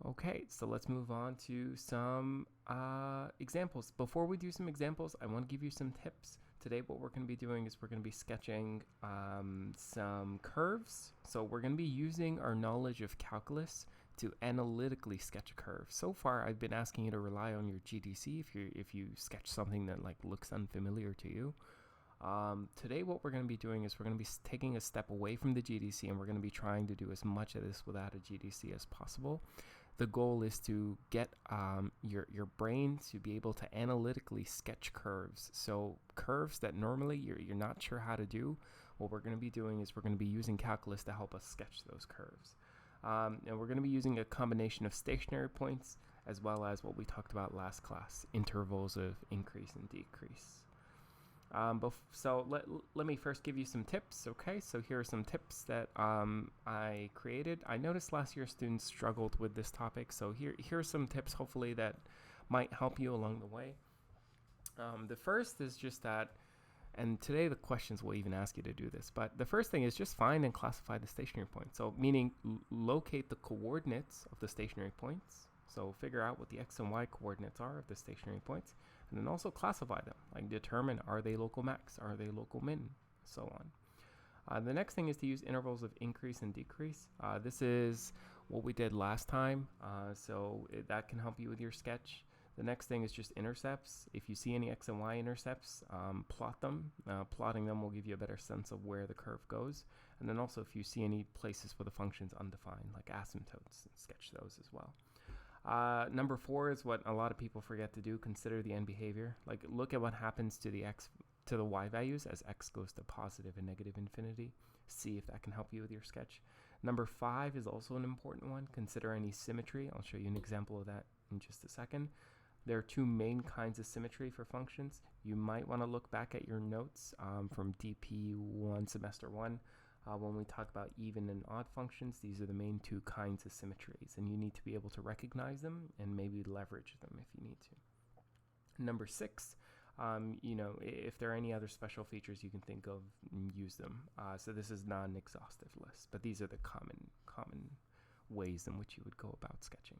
Okay, so let's move on to some examples. Before we do some examples, I want to give you some tips. Today what we're going to be doing is we're going to be sketching some curves. So we're going to be using our knowledge of calculus to analytically sketch a curve. So far I've been asking you to rely on your GDC if you sketch something that like looks unfamiliar to you. Today what we're going to be doing is we're going to be taking a step away from the GDC, and we're going to be trying to do as much of this without a GDC as possible. The goal is to get your brain to be able to analytically sketch curves. So curves that normally you're not sure how to do, what we're going to be doing is we're going to be using calculus to help us sketch those curves. And we're going to be using a combination of stationary points as well as what we talked about last class, intervals of increase and decrease. So let me first give you some tips. Okay, so here are some tips that I created. I noticed last year students struggled with this topic, so here are some tips hopefully that might help you along the way. The first is just that, and today the questions will even ask you to do this, but the first thing is just find and classify the stationary point. So meaning locate the coordinates of the stationary points. So figure out what the x and y coordinates are of the stationary points, and then also classify them, like determine are they local max, are they local min, so on. The next thing is to use intervals of increase and decrease. This is what we did last time, so that can help you with your sketch. The next thing is just intercepts. If you see any x and y intercepts, plot them. Plotting them will give you a better sense of where the curve goes. And then also if you see any places where the function's undefined, like asymptotes, sketch those as well. Number 4 is what a lot of people forget to do. Consider the end behavior. Like look at what happens to the y values as x goes to positive and negative infinity. See if that can help you with your sketch. Number 5 is also an important one. Consider any symmetry. I'll show you an example of that in just a second. There are 2 main kinds of symmetry for functions. You might want to look back at your notes from DP1 semester 1. When we talk about even and odd functions, these are the main 2 kinds of symmetries, and you need to be able to recognize them and maybe leverage them if you need to. Number 6, if there are any other special features you can think of, use them. So this is not an exhaustive list, but these are the common ways in which you would go about sketching.